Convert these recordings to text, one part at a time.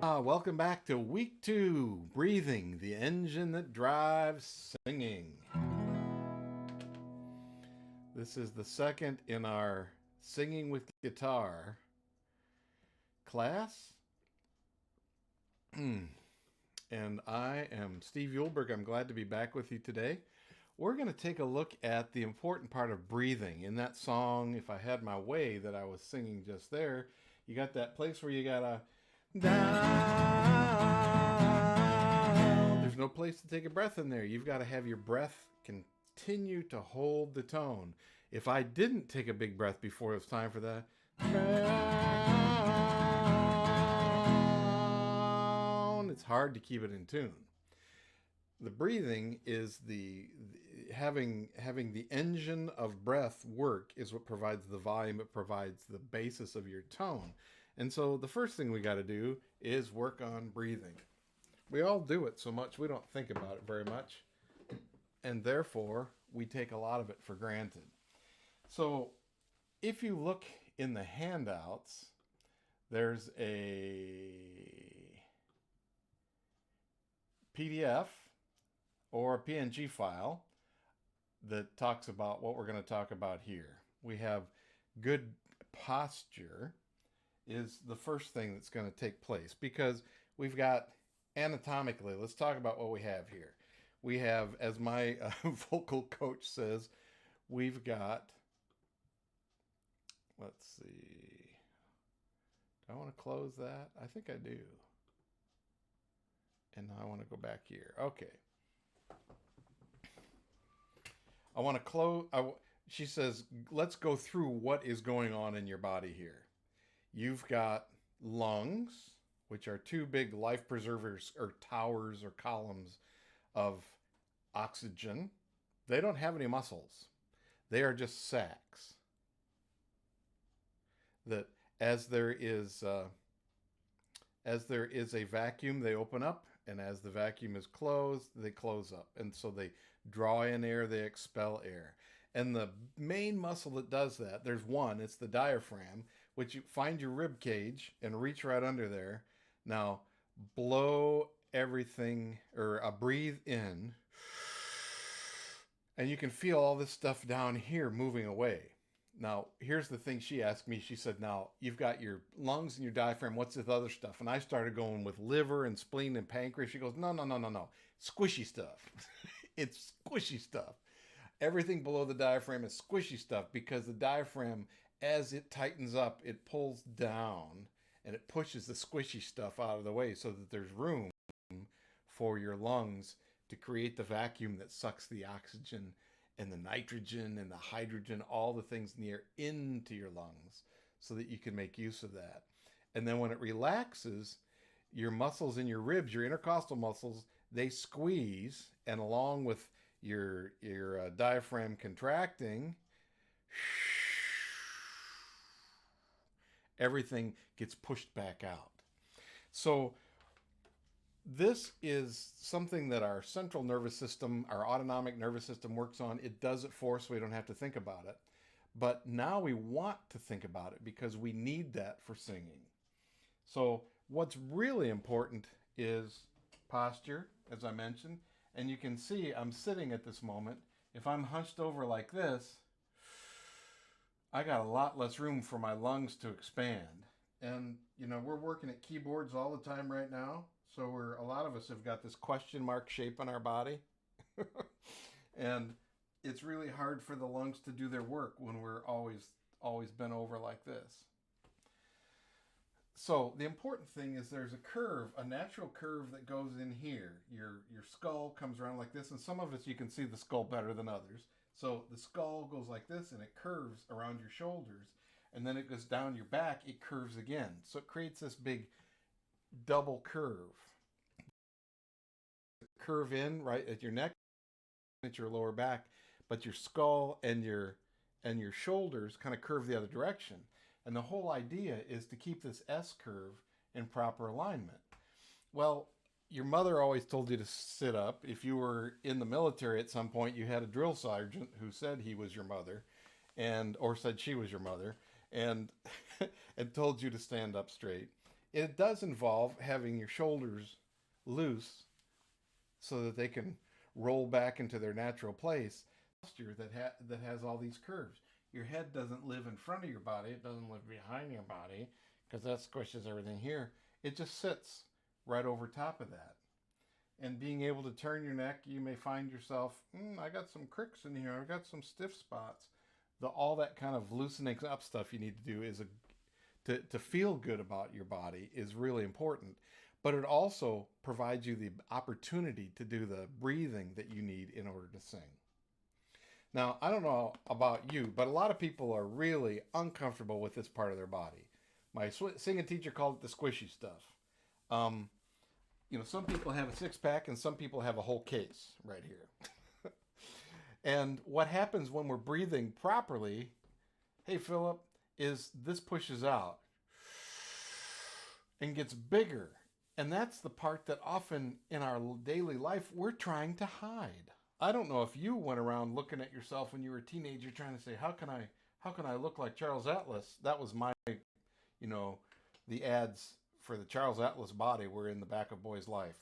Welcome back to week 2, Breathing, the engine that drives singing. This is the second in our singing with guitar class. And I am Steve Yulberg. I'm glad to be back with you today. We're going to take a look at the important part of breathing. In that song, If I Had My Way, that I was singing just there, you got that place where you got to down. There's no place to take a breath in there. You've got to have your breath continue to hold the tone. If I didn't take a big breath before it was time for that, it's hard to keep it in tune. The breathing is having the engine of breath work is what provides the volume. It provides the basis of your tone. And so the first thing we got to do is work on breathing. We all do it so much we don't think about it very much, and therefore we take a lot of it for granted. So if you look in the handouts, there's a PDF or a PNG file that talks about what we're going to talk about here. We have good posture is the first thing that's going to take place, because we've got anatomically, let's talk about what we have here. We have, as my vocal coach says, we've got, let's see, do I want to close that? I think I do. And now I want to go back here. Okay. I want to close. She says, let's go through what is going on in your body here. You've got lungs, which are two big life preservers or towers or columns of oxygen. They don't have any muscles. They are just sacs. That as there is a vacuum, they open up, and as the vacuum is closed, they close up. And so they draw in air, they expel air. And the main muscle that does that, there's one, it's the diaphragm, which you find your rib cage and reach right under there. Now, blow everything, or breathe in, and you can feel all this stuff down here moving away. Now, here's the thing she asked me. She said, now, you've got your lungs and your diaphragm. What's this other stuff? And I started going with liver and spleen and pancreas. She goes, no. Squishy stuff. It's squishy stuff. Everything below the diaphragm is squishy stuff, because the diaphragm, as it tightens up, it pulls down and it pushes the squishy stuff out of the way so that there's room for your lungs to create the vacuum that sucks the oxygen and the nitrogen and the hydrogen, all the things in the air, into your lungs so that you can make use of that. And then when it relaxes, your muscles in your ribs, your intercostal muscles, they squeeze, and along with your diaphragm contracting, everything gets pushed back out. So this is something that our central nervous system, our autonomic nervous system, works on. It does it for us so we don't have to think about it. But now we want to think about it because we need that for singing. So what's really important is posture, as I mentioned. And you can see I'm sitting at this moment. If I'm hunched over like this, I got a lot less room for my lungs to expand. And, we're working at keyboards all the time right now. So a lot of us have got this question mark shape on our body. And it's really hard for the lungs to do their work when we're always bent over like this. So the important thing is there's a curve, a natural curve that goes in here. Your skull comes around like this, and some of us, you can see the skull better than others. So the skull goes like this, and it curves around your shoulders, and then it goes down your back, it curves again. So it creates this big double curve. Curve in right at your neck, at your lower back, but your skull and your shoulders kind of curve the other direction. And the whole idea is to keep this S curve in proper alignment. Well, your mother always told you to sit up. If you were in the military at some point, you had a drill sergeant who said he was your mother, or said she was your mother, and and told you to stand up straight. It does involve having your shoulders loose so that they can roll back into their natural place. Posture that has all these curves. Your head doesn't live in front of your body. It doesn't live behind your body because that squishes everything here. It just sits right over top of that. And being able to turn your neck, you may find yourself, I got some cricks in here. I got some stiff spots. All that kind of loosening up stuff you need to do is to feel good about your body is really important. But it also provides you the opportunity to do the breathing that you need in order to sing. Now, I don't know about you, but a lot of people are really uncomfortable with this part of their body. My singing teacher called it the squishy stuff. Some people have a six-pack and some people have a whole case right here. And what happens when we're breathing properly, hey, Philip, is this pushes out and gets bigger. And that's the part that often in our daily life we're trying to hide. I don't know if you went around looking at yourself when you were a teenager trying to say, how can I look like Charles Atlas? That was my, the ads for the Charles Atlas body were in the back of Boy's Life,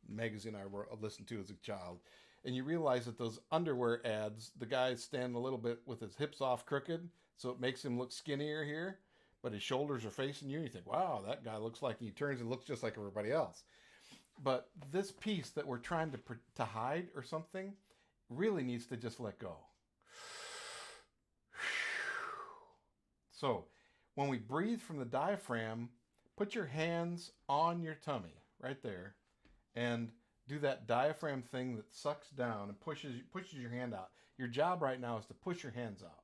magazine I listened to as a child. And you realize that those underwear ads, the guy's standing a little bit with his hips off crooked, so it makes him look skinnier here, but his shoulders are facing you. And you think, wow, that guy looks like, he turns and looks just like everybody else. But this piece that we're trying to hide or something really needs to just let go. So when we breathe from the diaphragm, put your hands on your tummy right there and do that diaphragm thing that sucks down and pushes your hand out. Your job right now is to push your hands out.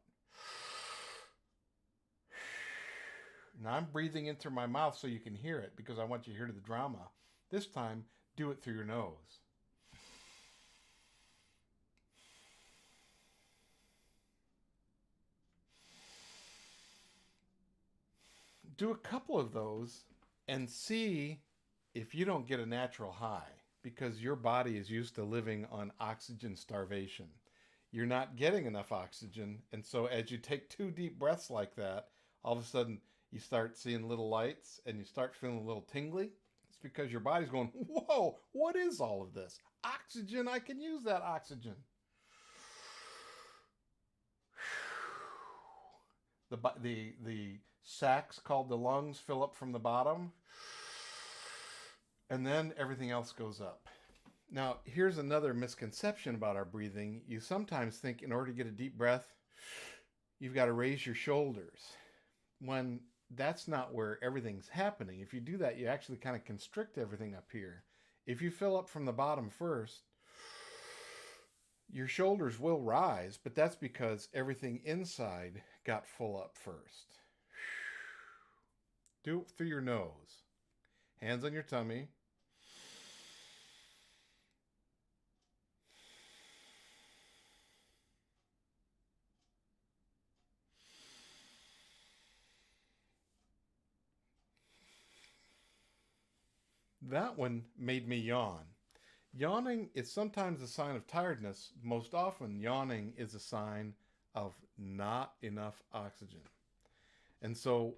Now I'm breathing in through my mouth so you can hear it because I want you to hear the drama. This time, do it through your nose. Do a couple of those and see if you don't get a natural high because your body is used to living on oxygen starvation. You're not getting enough oxygen, and so as you take 2 deep breaths like that, all of a sudden you start seeing little lights and you start feeling a little tingly. It's because your body's going, whoa, what is all of this? Oxygen, I can use that oxygen. The sacs called the lungs fill up from the bottom, and then everything else goes up. Now, here's another misconception about our breathing. You sometimes think in order to get a deep breath, you've got to raise your shoulders, when that's not where everything's happening. If you do that, you actually kind of constrict everything up here. If you fill up from the bottom first, your shoulders will rise, but that's because everything inside got full up first. Do it through your nose. Hands on your tummy. That one made me yawn. Yawning is sometimes a sign of tiredness. Most often, yawning is a sign of not enough oxygen. And so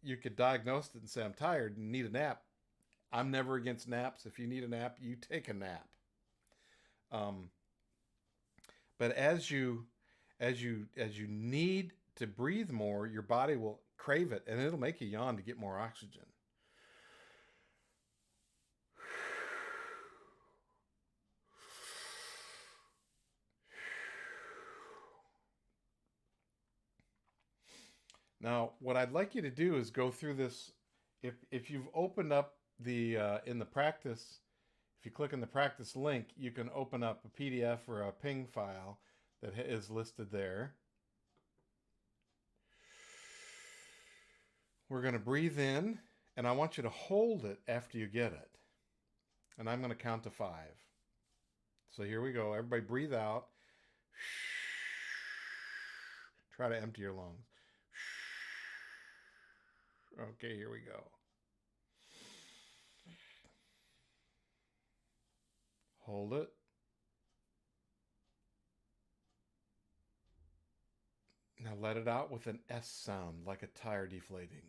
you could diagnose it and say, I'm tired and need a nap. I'm never against naps. If you need a nap, you take a nap. But as you need to breathe more, your body will crave it and it'll make you yawn to get more oxygen. Now, what I'd like you to do is go through this. If you've opened up in the practice, if you click on the practice link, you can open up a PDF or a PNG file that is listed there. We're going to breathe in, and I want you to hold it after you get it. And I'm going to count to 5. So here we go. Everybody breathe out. Try to empty your lungs. Okay, here we go. Hold it. Now let it out with an S sound, like a tire deflating.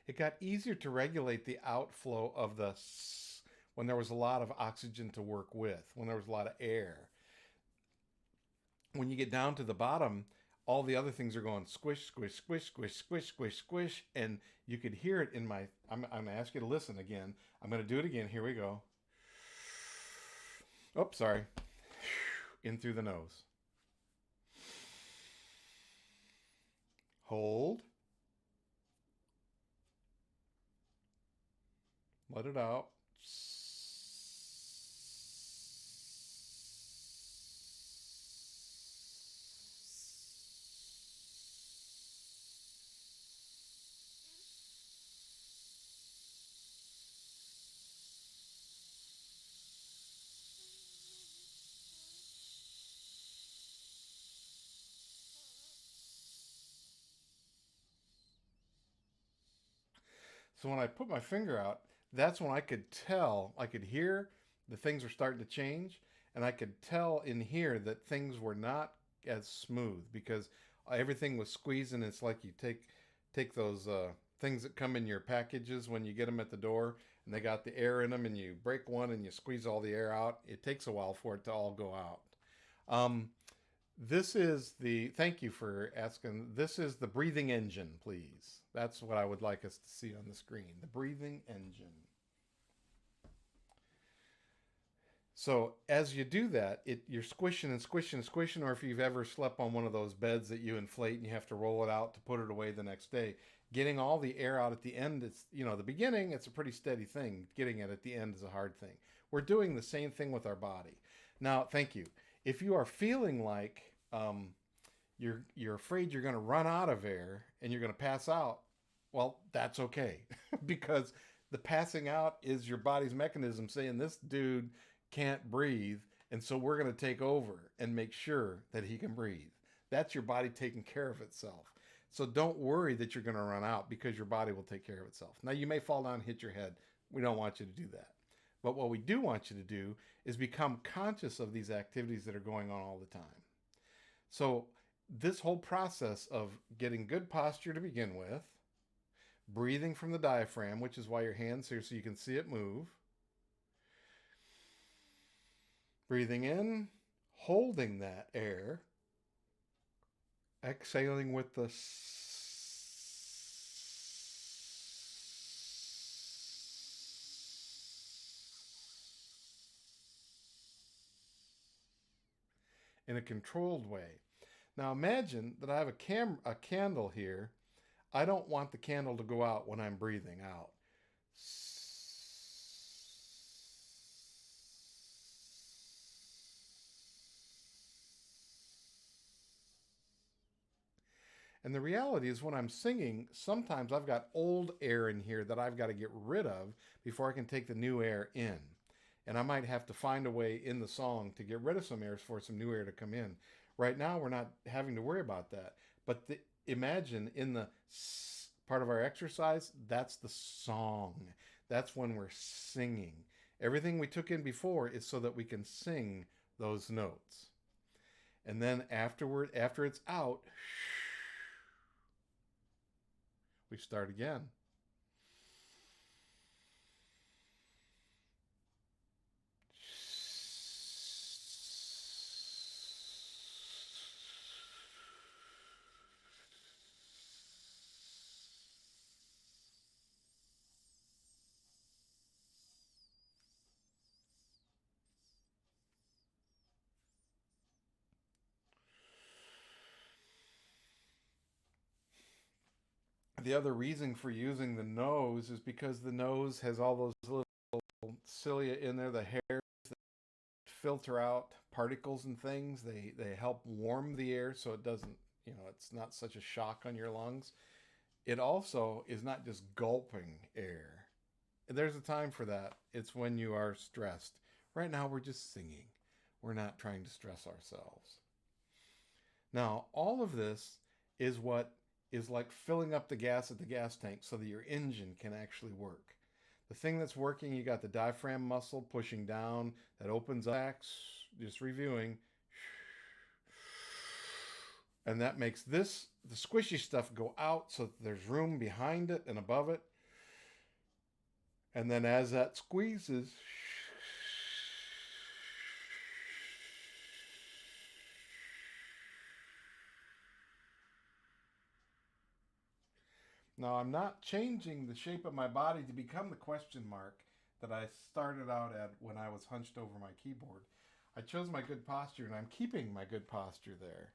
It got easier to regulate the outflow of the s when there was a lot of oxygen to work with, when there was a lot of air. When you get down to the bottom, all the other things are going squish, squish, squish, squish, squish, squish, squish, and you could hear it in my. I'm gonna ask you to listen again. I'm gonna do it again. Here we go. Oh, sorry. In through the nose. Hold. Let it out. So when I put my finger out, that's when I could tell, I could hear the things were starting to change, and I could tell in here that things were not as smooth because everything was squeezing. It's like you take those things that come in your packages when you get them at the door, and they got the air in them, and you break one and you squeeze all the air out. It takes a while for it to all go out. Um, this is the, thank you for asking. This is the breathing engine, please. That's what I would like us to see on the screen. The breathing engine. So as you do that, you're squishing and squishing and squishing, or if you've ever slept on one of those beds that you inflate and you have to roll it out to put it away the next day, getting all the air out at the end, it's, the beginning, it's a pretty steady thing. Getting it at the end is a hard thing. We're doing the same thing with our body. Now, thank you. If you are feeling like you're afraid you're going to run out of air and you're going to pass out, well, that's okay because the passing out is your body's mechanism saying this dude can't breathe, and so we're going to take over and make sure that he can breathe. That's your body taking care of itself. So don't worry that you're going to run out because your body will take care of itself. Now you may fall down and hit your head. We don't want you to do that. But what we do want you to do is become conscious of these activities that are going on all the time. So this whole process of getting good posture to begin with, breathing from the diaphragm, which is why your hand's here so you can see it move. Breathing in, holding that air, exhaling with the in a controlled way. Now imagine that I have a candle here. I don't want the candle to go out when I'm breathing out. And the reality is, when I'm singing, sometimes I've got old air in here that I've got to get rid of before I can take the new air in. And I might have to find a way in the song to get rid of some air for some new air to come in. Right now, we're not having to worry about that. But imagine in the part of our exercise, that's the song. That's when we're singing. Everything we took in before is so that we can sing those notes. And then after it's out, we start again. The other reason for using the nose is because the nose has all those little cilia in there, the hairs that filter out particles and things. They help warm the air so it doesn't, it's not such a shock on your lungs. It also is not just gulping air. There's a time for that. It's when you are stressed. Right now we're just singing. We're not trying to stress ourselves. Now, all of this is what is like filling up the gas at the gas tank so that your engine can actually work. The thing that's working, you got the diaphragm muscle pushing down that opens up, just reviewing, and that makes this, the squishy stuff, go out so that there's room behind it and above it. And then as that squeezes, now I'm not changing the shape of my body to become the question mark that I started out at when I was hunched over my keyboard. I chose my good posture, and I'm keeping my good posture there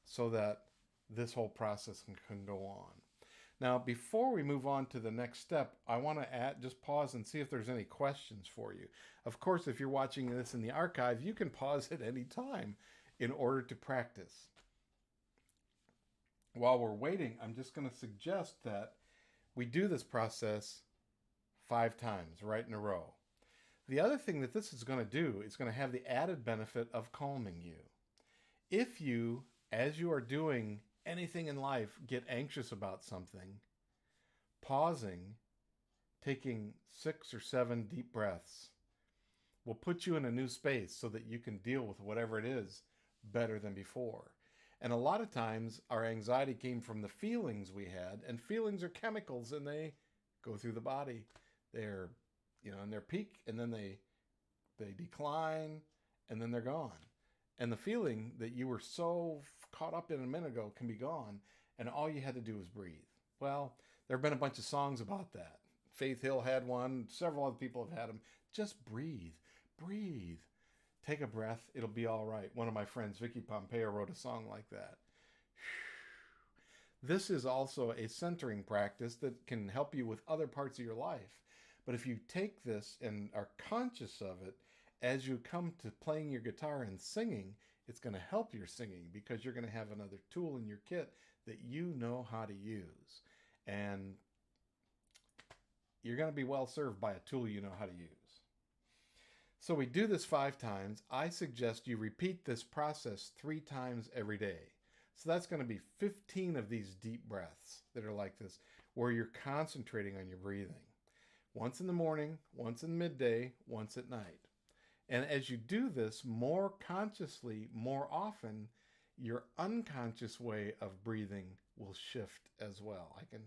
so that this whole process can go on. Now, before we move on to the next step, I want to just pause and see if there's any questions for you. Of course, if you're watching this in the archive, you can pause at any time in order to practice. While we're waiting, I'm just going to suggest that we do this process 5 times right in a row. The other thing that this is going to do is going to have the added benefit of calming you. If you, as you are doing anything in life, get anxious about something, pausing, taking 6 or 7 deep breaths will put you in a new space so that you can deal with whatever it is better than before. And a lot of times our anxiety came from the feelings we had, and feelings are chemicals and they go through the body. They're, in their peak, and then they decline, and then they're gone. And the feeling that you were so caught up in a minute ago can be gone, and all you had to do was breathe. Well, there have been a bunch of songs about that. Faith Hill had one. Several other people have had them. Just breathe. Breathe. Take a breath. It'll be all right. One of my friends, Vicky Pompeo, wrote a song like that. This is also a centering practice that can help you with other parts of your life. But if you take this and are conscious of it, as you come to playing your guitar and singing, it's going to help your singing because you're going to have another tool in your kit that you know how to use. And you're going to be well served by a tool you know how to use. So we do this 5 times. I suggest you repeat this process 3 times every day. So that's going to be 15 of these deep breaths that are like this, where you're concentrating on your breathing. Once in the morning, once in midday, once at night. And as you do this more consciously, more often, your unconscious way of breathing will shift as well. I can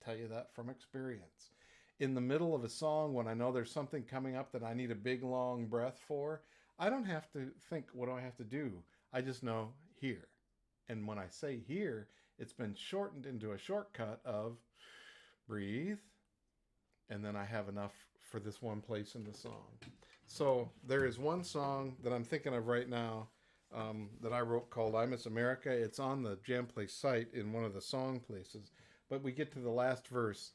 tell you that from experience. In the middle of a song, when I know there's something coming up that I need a big, long breath for, I don't have to think, what do I have to do? I just know here. And when I say here, it's been shortened into a shortcut of breathe, and then I have enough for this one place in the song. So there is one song that I'm thinking of right now that I wrote called I Miss America. It's on the Jam Place site in one of the song places. But we get to the last verse.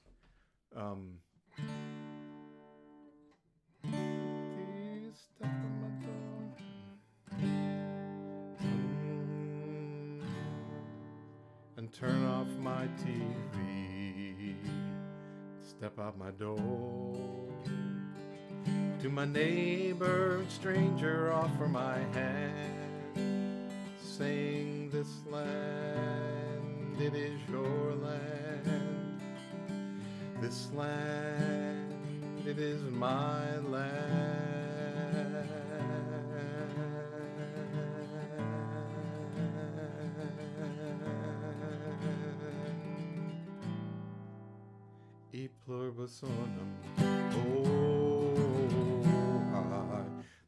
And turn off my TV. Step out my door. To my neighbor, stranger, offer my hand. Sing this land, it is your land. This land, it is my land. E pluribus unum.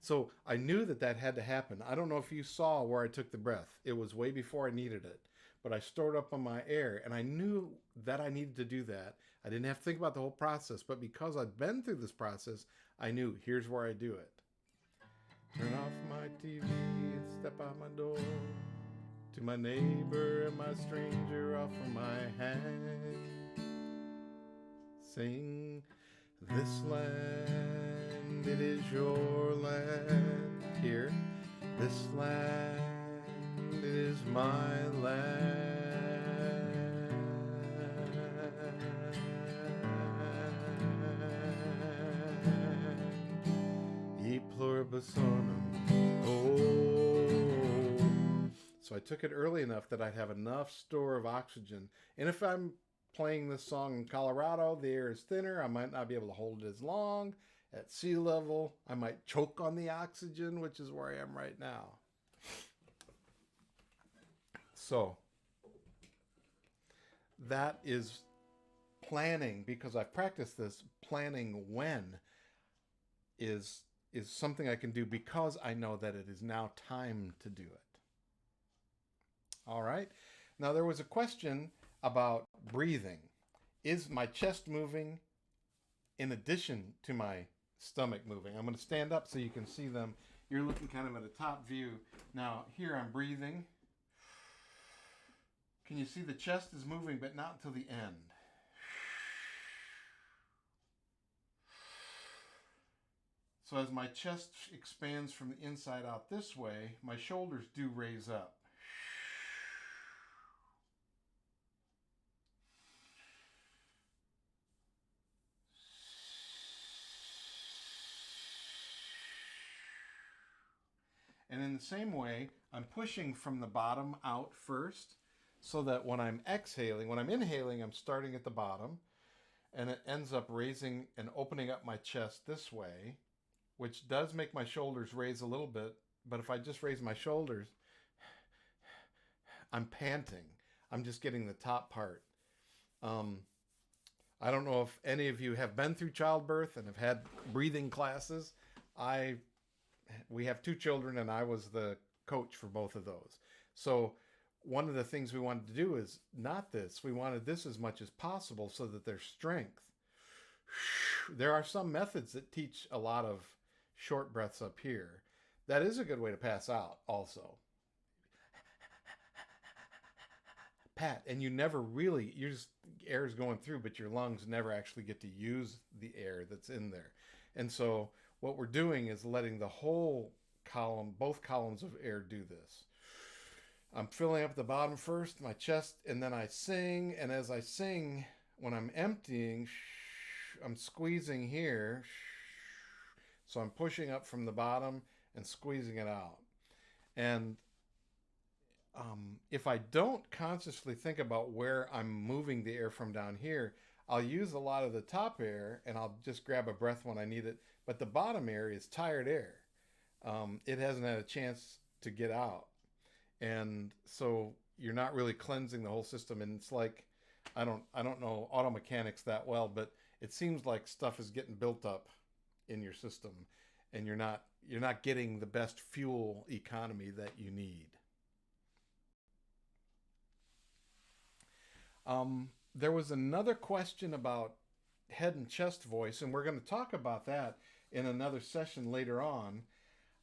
So I knew that had to happen. I don't know if you saw where I took the breath. It was way before I needed it. But I stored up on my air, and I knew that I needed to do that. I didn't have to think about the whole process, but because I'd been through this process, I knew here's where I do it. Turn off my TV and step out my door. To my neighbor and my stranger, offer my hand. Sing this land, it is your land. Here, this land, it is my land. E pluribus unum. Oh. So I I took it early enough that I'd have enough store of oxygen. And if I'm playing this song in Colorado, the air is thinner. I might not be able to hold it as long. At sea level, I might choke on the oxygen, which is where I am right now. So that is planning, because I've practiced this. Planning when is something I can do because I know that it is now time to do it. All right. Now there was a question about breathing. Is my chest moving in addition to my stomach moving? I'm going to stand up so you can see them. You're looking kind of at a top view. Now here I'm breathing. Can you see the chest is moving, but not until the end? So as my chest expands from the inside out this way, my shoulders do raise up. And in the same way, I'm pushing from the bottom out first, so that when I'm exhaling, when I'm inhaling, I'm starting at the bottom, and it ends up raising and opening up my chest this way, which does make my shoulders raise a little bit. But if I just raise my shoulders, I'm panting. I'm just getting the top part. I don't know if any of you have been through childbirth and have had breathing classes. We have 2 children, and I was the coach for both of those. So one of the things we wanted to do is not this. We wanted this as much as possible so that there's strength. There are some methods that teach a lot of short breaths up here. That is a good way to pass out also. Pat, and you never really, air is going through, but your lungs never actually get to use the air that's in there. And so what we're doing is letting the whole column, both columns of air, do this. I'm filling up the bottom first, my chest, and then I sing. And as I sing, when I'm emptying, I'm squeezing here. So I'm pushing up from the bottom and squeezing it out. And if I don't consciously think about where I'm moving the air from down here, I'll use a lot of the top air and I'll just grab a breath when I need it. But the bottom air is tired air. It hasn't had a chance to get out. And so you're not really cleansing the whole system. And it's like, I don't know auto mechanics that well, but it seems like stuff is getting built up in your system, and you're not getting the best fuel economy that you need. There was another question about head and chest voice, and we're going to talk about that in another session later on.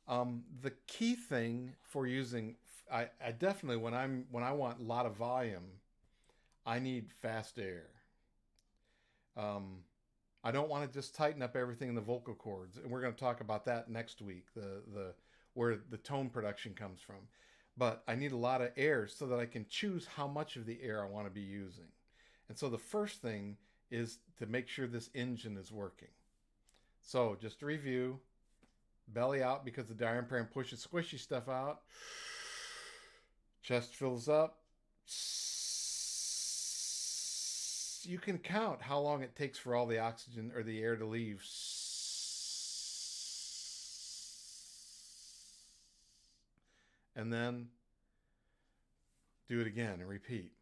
The key thing for using, I definitely, when I want a lot of volume, I need fast air. I don't want to just tighten up everything in the vocal cords, and we're going to talk about that next week, the where the tone production comes from. But I need a lot of air so that I can choose how much of the air I want to be using. And so the first thing is to make sure this engine is working. So just to review, belly out because the diaphragm pushes squishy stuff out. Chest fills up. You can count how long it takes for all the oxygen or the air to leave. And then do it again and repeat.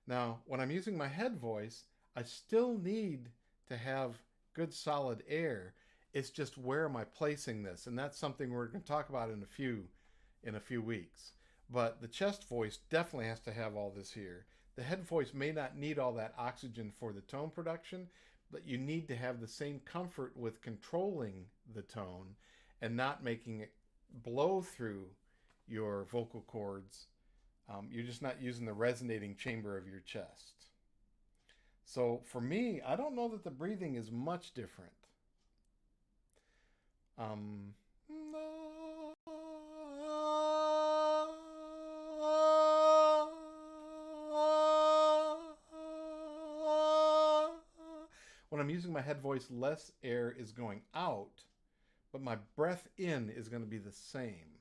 Now, when I'm using my head voice, I still need to have good solid air. It's just, where am I placing this? And that's something we're going to talk about in a few weeks. But the chest voice definitely has to have all this here. The head voice may not need all that oxygen for the tone production, but you need to have the same comfort with controlling the tone and not making it blow through your vocal cords. You're just not using the resonating chamber of your chest. So for me, I don't know that the breathing is much different. When I'm using my head voice, less air is going out, but my breath in is going to be the same.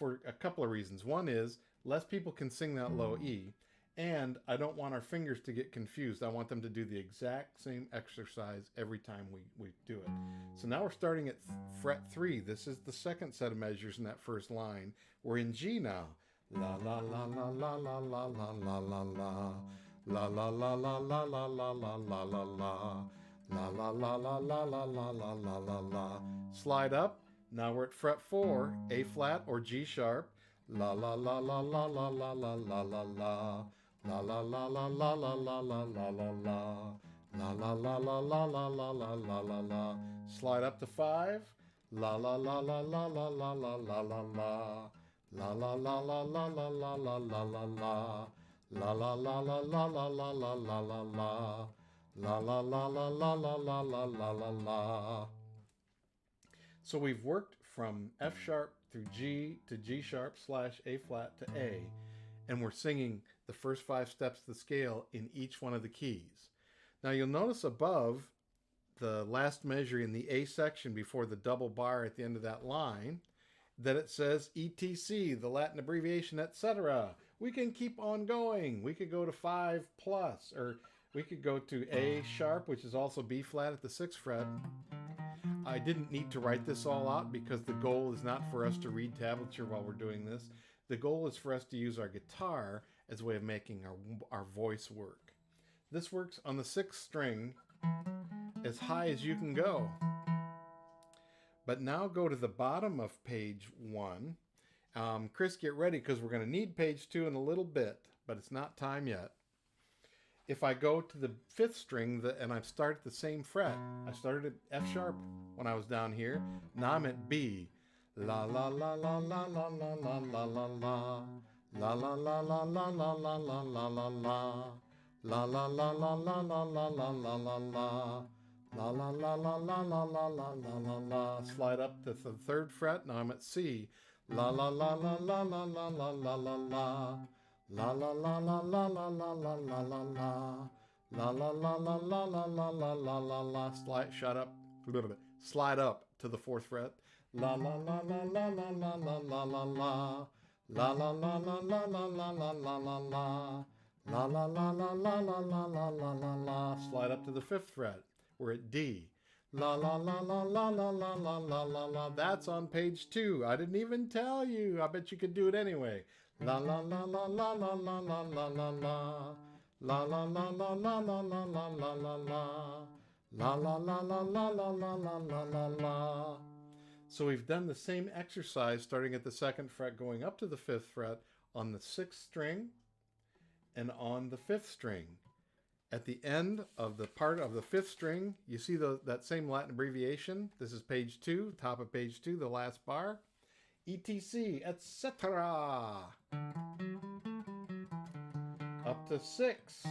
for a couple of reasons. One is less people can sing that low E, and I don't want our fingers to get confused. I want them to do the exact same exercise every time we do it. So now we're starting at fret 3. This is the second set of measures in that first line. We're in G now. La la la la la la la la la la la. La la la la la la la la la la la. La la la la la la la la la la la. Slide up. Now we're at fret 4, A flat or G sharp. La la la la la la la la la la la. La la la la la la la la la la la. La la la la la la la la la la la. Slide up to 5. La la la la la la la la la la la. La la la la la la la la la la la. La la la la la la la la la la la. La la la la la la la la la la la. So we've worked from F sharp through G to G sharp / A flat to A, and we're singing the first 5 steps of the scale in each one of the keys. Now you'll notice above the last measure in the A section before the double bar at the end of that line that it says ETC, the Latin abbreviation, etc. We can keep on going. We could go to 5+, or we could go to A sharp, which is also B flat at the 6th fret. I didn't need to write this all out because the goal is not for us to read tablature while we're doing this. The goal is for us to use our guitar as a way of making our voice work. This works on the 6th string as high as you can go. But now go to the bottom of page 1. Chris, get ready because we're going to need page 2 in a little bit, but it's not time yet. If I go to the 5th string and I start at the same fret, I started at F sharp when I was down here. Now I'm at B. La la la la la la la la la la la. La la la la la la la la la la la. La la la la la la la la la la la. La la la la la la la la la la la. Slide up to the 3rd fret. Now I'm at C. La la la la la la la la la la la. La la la la la la la la la la la. La la la la la la la la la la la. Slide up to the 4th fret. La la la la la la la la la la la. La la la la la la la la la la la. La la la la la la la la la la la. Slide up to the 5th fret. We're at D. La la la la la la la la la la la. That's on page 2. I didn't even tell you. I bet you could do it anyway. La la la la la la la la la la la. La la la la la la la la la la la. La la la la la la la la la la la. So we've done the same exercise starting at the 2nd fret going up to the 5th fret on the 6th string and on the 5th string. At the end of the part of the 5th string, you see that same Latin abbreviation. This is page 2, top of page 2, the last bar. ETC, etc. Up to 6.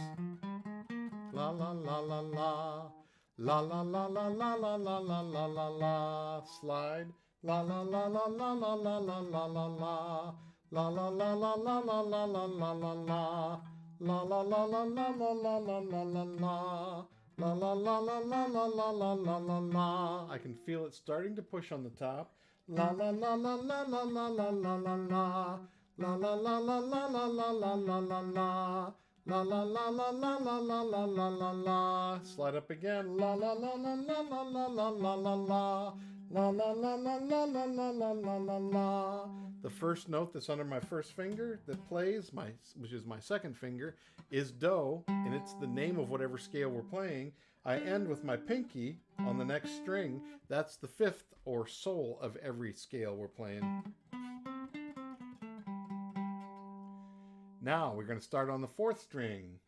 La la la la la. La la la la la la la la la la la. Slide. La la la la la la la la la la la. La la la la la la la la la la la. La la la la la la la la la la la. La la la la la la la la la la la. I can feel it starting to push on the top. La la la la la la la la la la la. La la la la la la la la la la la. La la la la la la la la la la la. Slide up again. La la la la la la la la la la la. La la la la la la la la la la la. The first note that's under my first finger that plays, which is my 2nd finger, is Do, and it's the name of whatever scale we're playing. I end with my pinky on the next string. That's the 5th or sol of every scale we're playing. Now we're going to start on the 4th string.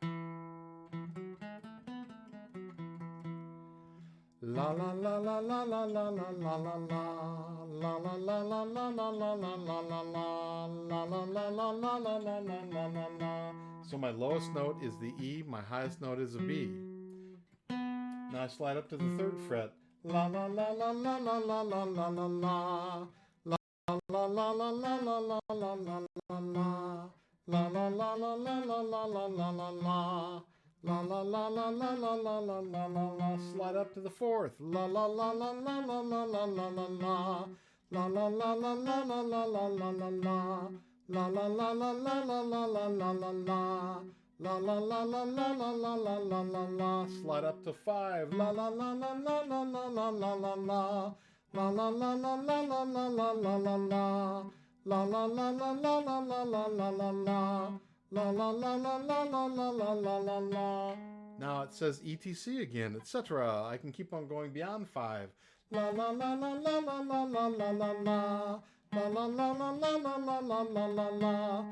La la la la la la la la la la la. La la la la la la la la la la la. La la la la la la la la la la. So my lowest note is the E, my highest note is a B. Now I slide up to the 3rd fret. La la la la la la la la la la la. La la la la la la la la la la la. La la la la la la la la la la la. La la la la la la la la la la la. Slide up to the 4th. La la la la la la la la la la la. La la la la la la la la la la la. La la la la la la la la la la la. La la la la la la la la la la la. Slide up to 5. La la la la la la la la la la la. La la la la la la la la la la la. La la la la la la la la la la la. La la la la la la la la la la la. Now it says etc again, etc. I can keep on going beyond 5. La la la la la la la la la la la. La la la la la la la la la la la.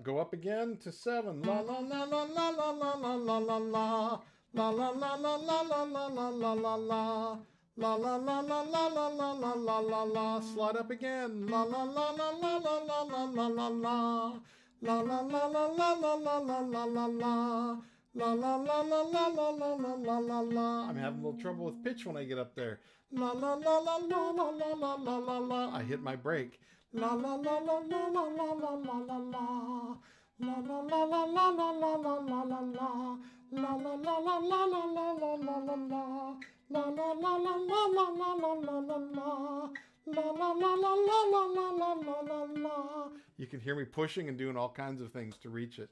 Go up again to 7. La la la la la la la la la la la. La la la la la la la la la la la. La la la la la la la la la la la. Slide up again. La la la la la la la la la la la. La la la la la la la la la la la. La la la la la la la la la la la. I'm having a little trouble with pitch when I get up there. La la la la la la la la la la la. I hit my break. La la la la la la la la la la la. La la la la la la la la la la la. La la la la la la la la la la la. La la la la la la la la la la la. La la la la la la la la la la la. You can hear me pushing and doing all kinds of things to reach it.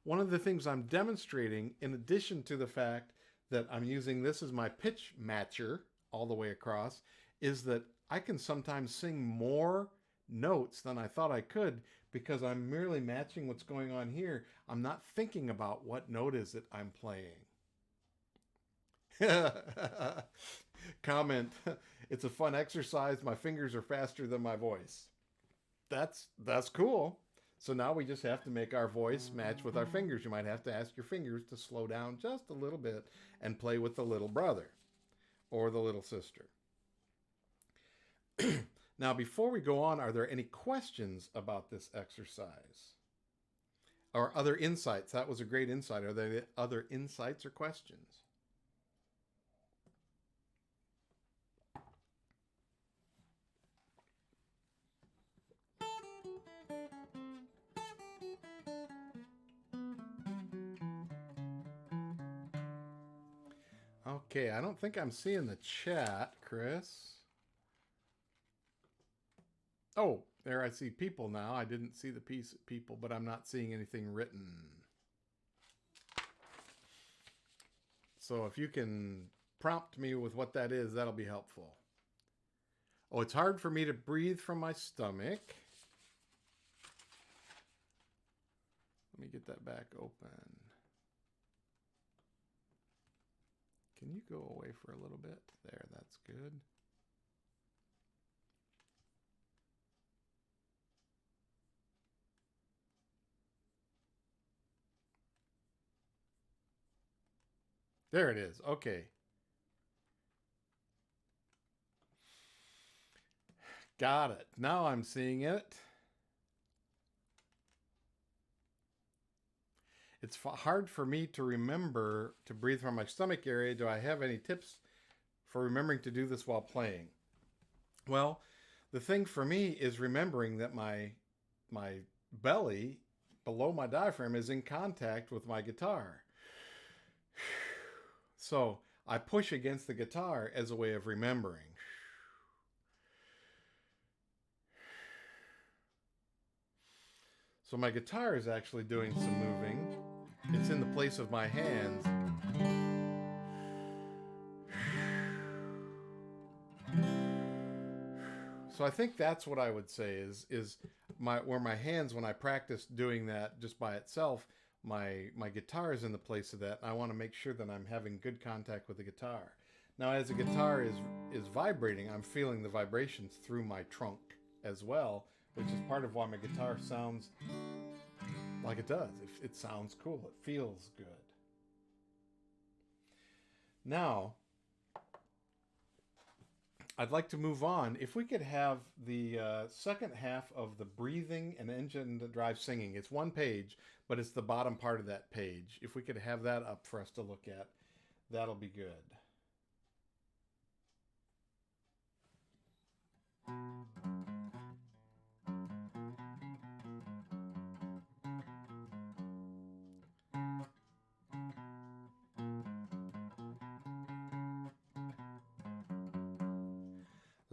One of the things I'm demonstrating, in addition to the fact that I'm using this as my pitch matcher all the way across, is that I can sometimes sing more notes than I thought I could because I'm merely matching what's going on here. I'm not thinking about what note is it I'm playing. Comment, it's a fun exercise. My fingers are faster than my voice. That's cool. So now we just have to make our voice match with our fingers. You might have to ask your fingers to slow down just a little bit and play with the little brother or the little sister. Now, before we go on, are there any questions about this exercise? Or other insights? That was a great insight. Are there other insights or questions? Okay, I don't think I'm seeing the chat, Chris. Oh, there I see people now. I didn't see the piece of people, but I'm not seeing anything written. So if you can prompt me with what that is, that'll be helpful. Oh, it's hard for me to breathe from my stomach. Let me get that back open. Can you go away for a little bit? There, that's good. There it is. Okay. Got it. Now I'm seeing it. It's hard for me to remember to breathe from my stomach area. Do I have any tips for remembering to do this while playing? Well, the thing for me is remembering that my belly below my diaphragm is in contact with my guitar. So I push against the guitar as a way of remembering. So my guitar is actually doing some moving. It's in the place of my hands. So I think that's what I would say is where my hands, when I practice doing that just by itself, my guitar is in the place of that. I want to make sure that I'm having good contact with the guitar. Now, as the guitar is vibrating, I'm feeling the vibrations through my trunk as well, which is part of why my guitar sounds like it does. It sounds cool. It feels good. Now, I'd like to move on. If we could have the second half of the breathing and engine to drive singing. It's one page, but it's the bottom part of that page. If we could have that up for us to look at, that'll be good.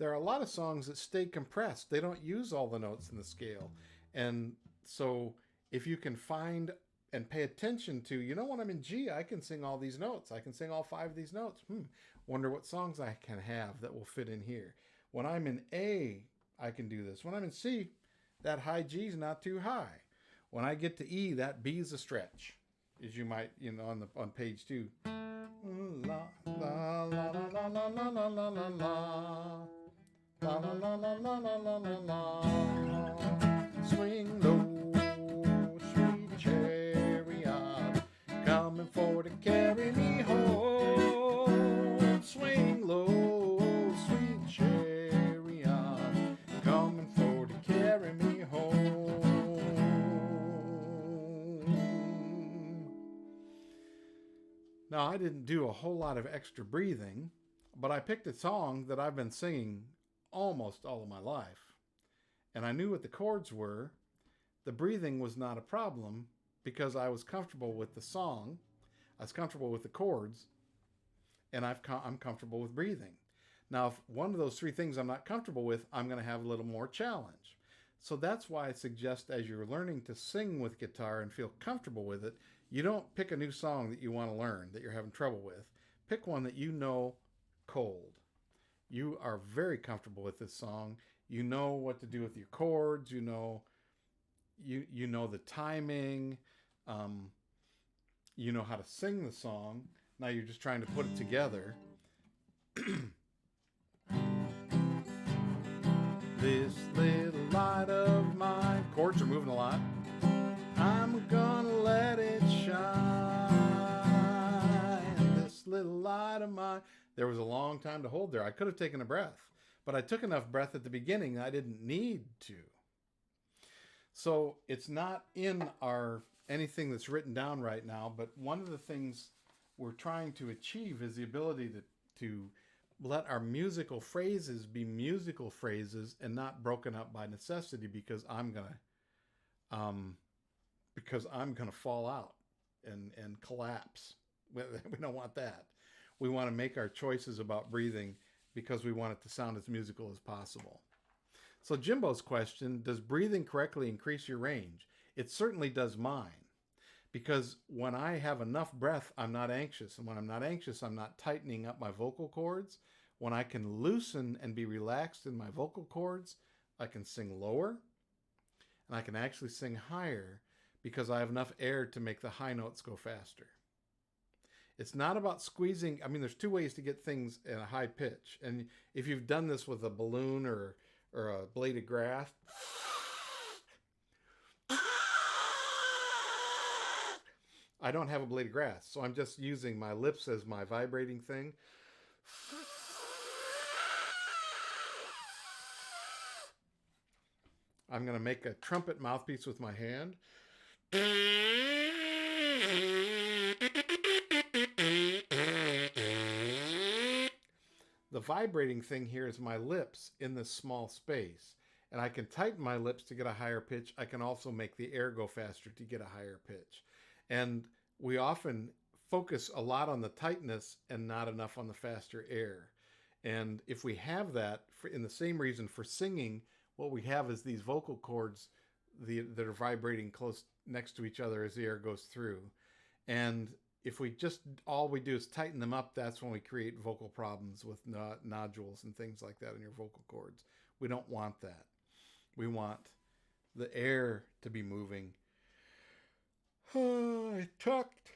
there are a lot of songs that stay compressed. They don't use all the notes in the scale. And so if you can find and pay attention to, when I'm in G, I can sing all these notes. I can sing all 5 of these notes. Wonder what songs I can have that will fit in here. When I'm in A, I can do this. When I'm in C, that high G is not too high. When I get to E, that B is a stretch, as you might, on page 2. La la la la la la la la la la la la la la la la la la. Swing low, sweet chariot, coming for to carry me home. Swing low, sweet chariot, coming for to carry me home. Now, I didn't do a whole lot of extra breathing, but I picked a song that I've been singing almost all of my life. And I knew what the chords were. The breathing was not a problem because I was comfortable with the song. I was comfortable with the chords, and I'm comfortable with breathing. Now, if one of those 3 things I'm not comfortable with, I'm going to have a little more challenge. So that's why I suggest as you're learning to sing with guitar and feel comfortable with it, you don't pick a new song that you want to learn that you're having trouble with. Pick one that you know cold. You are very comfortable with this song. You know what to do with your chords. You know the timing. You know how to sing the song. Now you're just trying to put it together. This little light of mine. Chords are moving a lot. I'm gonna let it shine. This little light of mine. There was a long time to hold there. I could have taken a breath, but I took enough breath at the beginning I didn't need to. So it's not in our anything that's written down right now, but one of the things we're trying to achieve is the ability to let our musical phrases be musical phrases and not broken up by necessity because I'm gonna fall out and collapse. We don't want that. We want to make our choices about breathing because we want it to sound as musical as possible. So Jimbo's question, does breathing correctly increase your range? It certainly does mine. Because when I have enough breath, I'm not anxious. And when I'm not anxious, I'm not tightening up my vocal cords. When I can loosen and be relaxed in my vocal cords, I can sing lower and I can actually sing higher because I have enough air to make the high notes go faster. It's not about squeezing. I mean, there's 2 ways to get things in a high pitch. And if you've done this with a balloon or a blade of grass, I don't have a blade of grass, so I'm just using my lips as my vibrating thing. I'm going to make a trumpet mouthpiece with my hand. The vibrating thing here is my lips in this small space. And I can tighten my lips to get a higher pitch. I can also make the air go faster to get a higher pitch. And we often focus a lot on the tightness and not enough on the faster air. And if we have that, in the same reason for singing, what we have is these vocal cords that are vibrating close next to each other as the air goes through. And if all we do is tighten them up, that's when we create vocal problems with nodules and things like that in your vocal cords. We don't want that. We want the air to be moving. I talked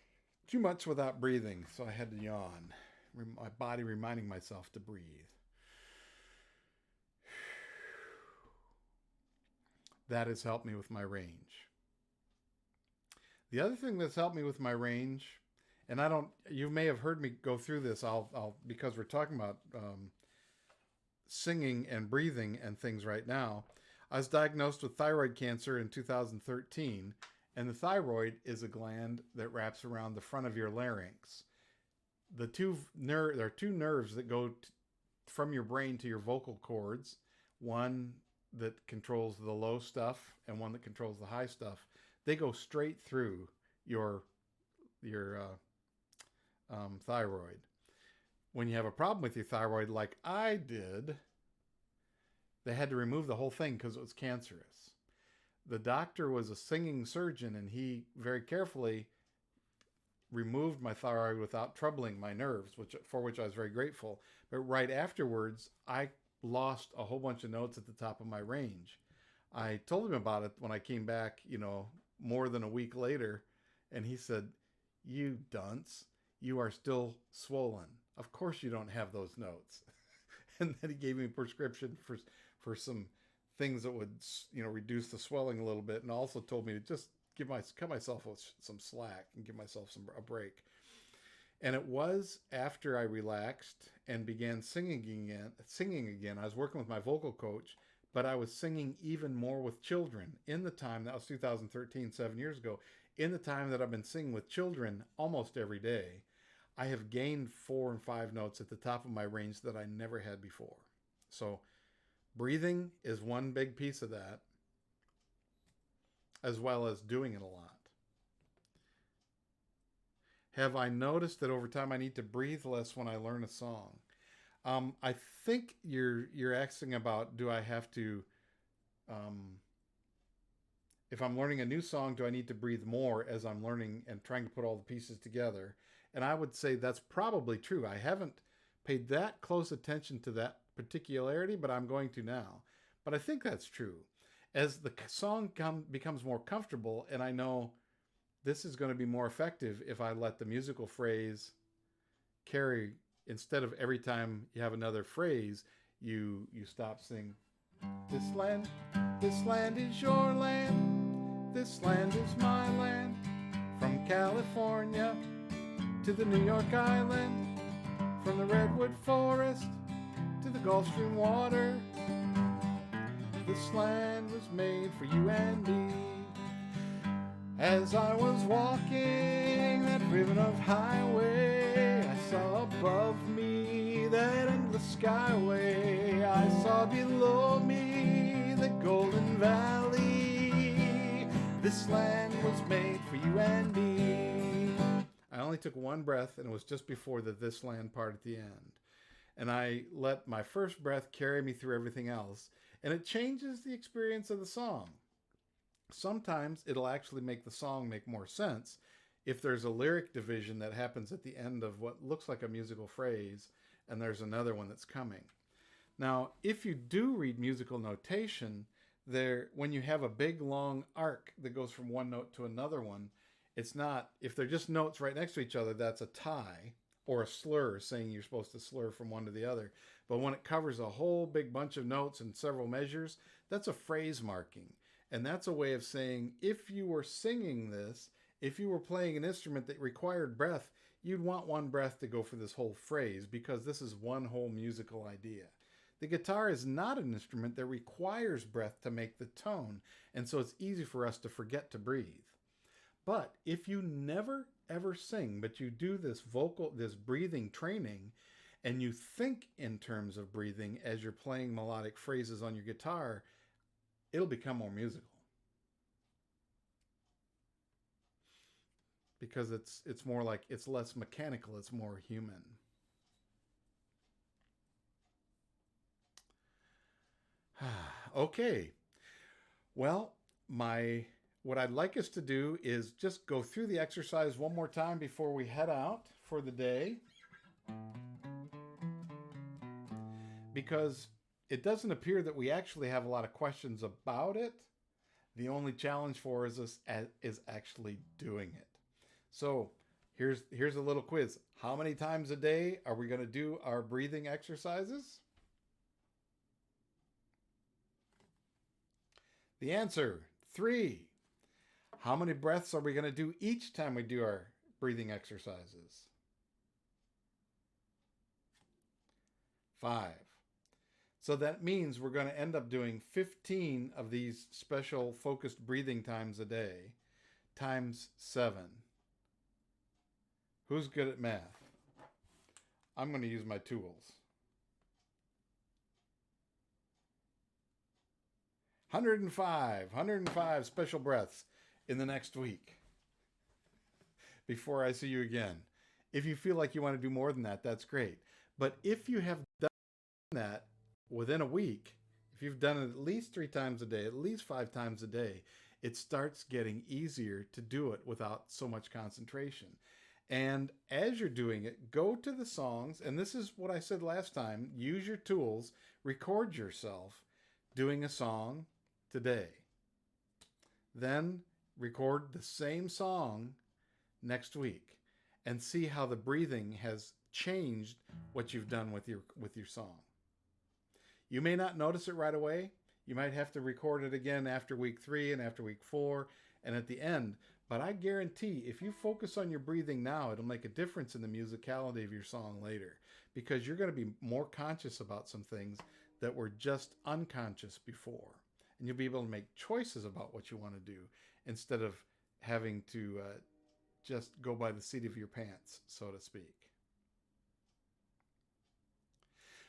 too much without breathing, so I had to yawn. My body reminding myself to breathe. That has helped me with my range. The other thing that's helped me with my range, and you may have heard me go through this, because we're talking about singing and breathing and things right now. I was diagnosed with thyroid cancer in 2013, and the thyroid is a gland that wraps around the front of your larynx. There are 2 nerves that go from your brain to your vocal cords, one that controls the low stuff and one that controls the high stuff. They go straight through your thyroid. When you have a problem with your thyroid, like I did, They had to remove the whole thing because it was cancerous. The doctor was a singing surgeon, and he very carefully removed my thyroid without troubling my nerves, for which I was very grateful. But right afterwards, I lost a whole bunch of notes at the top of my range. I told him about it when I came back, more than a week later, and he said, "You dunce, you are still swollen. Of course you don't have those notes." And then he gave me a prescription for some things that would reduce the swelling a little bit, and also told me to just cut myself some slack and give myself a break. And it was after I relaxed and began singing again. I was working with my vocal coach, but I was singing even more with children in the time, that was 2013, 7 years ago, in the time that I've been singing with children almost every day. I have gained 4 and 5 notes at the top of my range that I never had before. So breathing is one big piece of that, as well as doing it a lot. Have I noticed that over time I need to breathe less when I learn a song? I think you're asking about, do I have to, if I'm learning a new song, do I need to breathe more as I'm learning and trying to put all the pieces together? And I would say that's probably true. I haven't paid that close attention to that particularity, but I'm going to now. But I think that's true. As the song becomes more comfortable, and I know this is going to be more effective if I let the musical phrase carry, instead of every time you have another phrase, you stop singing. This land is your land. This land is my land. From California to the New York Island, from the Redwood Forest to the Gulf Stream water. This land was made for you and me. As I was walking that ribbon of highway, I saw above me that endless skyway. I saw below me the Golden Valley. This land was made for you and me. I only took one breath, and it was just before the "this land" part at the end. And I let my first breath carry me through everything else, and it changes the experience of the song. Sometimes it'll actually make the song make more sense if there's a lyric division that happens at the end of what looks like a musical phrase, and there's another one that's coming. Now, if you do read musical notation, when you have a big long arc that goes from one note to another one, it's not, if they're just notes right next to each other, that's a tie or a slur, saying you're supposed to slur from one to the other. But when it covers a whole big bunch of notes and several measures, that's a phrase marking. And that's a way of saying, if you were singing this, if you were playing an instrument that required breath, you'd want one breath to go for this whole phrase, because this is one whole musical idea. The guitar is not an instrument that requires breath to make the tone, and so it's easy for us to forget to breathe. But if you never ever sing, but you do this breathing training, and you think in terms of breathing as you're playing melodic phrases on your guitar, it'll become more musical. Because it's more like, it's less mechanical, it's more human. Okay. Well, what I'd like us to do is just go through the exercise one more time before we head out for the day. Because it doesn't appear that we actually have a lot of questions about it. The only challenge for us is actually doing it. So here's a little quiz. How many times a day are we going to do our breathing exercises? The answer, 3. How many breaths are we going to do each time we do our breathing exercises? 5. So that means we're going to end up doing 15 of these special focused breathing times a day, times 7. Who's good at math? I'm going to use my tools. 105 special breaths in the next week before I see you again. If you feel like you want to do more than that, that's great. But if you have done that within a week, if you've done it at least 3 times a day, at least 5 times a day, it starts getting easier to do it without so much concentration. And as you're doing it, go to the songs, and this is what I said last time, use your tools, record yourself doing a song today. Then record the same song next week and see how the breathing has changed what you've done with your song. You may not notice it right away. You might have to record it again after week 3 and after week 4 and at the end. But I guarantee if you focus on your breathing now, it'll make a difference in the musicality of your song later, because you're going to be more conscious about some things that were just unconscious before. And you'll be able to make choices about what you want to do instead of having to just go by the seat of your pants, so to speak.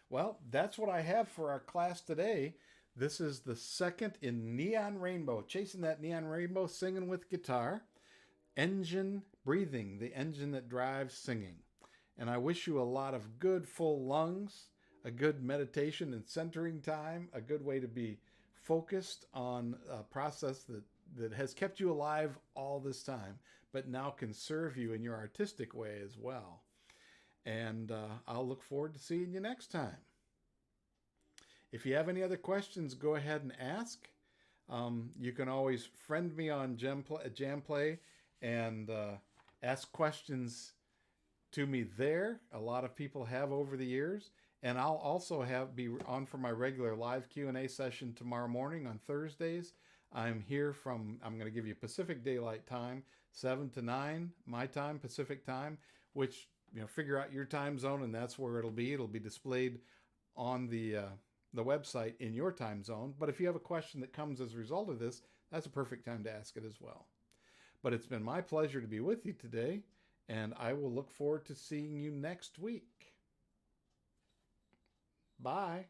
Well, that's what I have for our class today. This is the second in Neon Rainbow, chasing that neon rainbow, singing with guitar. Engine breathing, the engine that drives singing. And I wish you a lot of good full lungs, a good meditation and centering time, a good way to be focused on a process that has kept you alive all this time, but now can serve you in your artistic way as well. And I'll look forward to seeing you next time. If you have any other questions, go ahead and ask. You can always friend me on Jamplay and ask questions to me there. A lot of people have over the years. And I'll also be on for my regular live Q&A session tomorrow morning on Thursdays. I'm going to give you Pacific Daylight Time, 7 to 9, my time, Pacific Time, which, figure out your time zone, and that's where it'll be. It'll be displayed on the website in your time zone. But if you have a question that comes as a result of this, that's a perfect time to ask it as well. But it's been my pleasure to be with you today, and I will look forward to seeing you next week. Bye.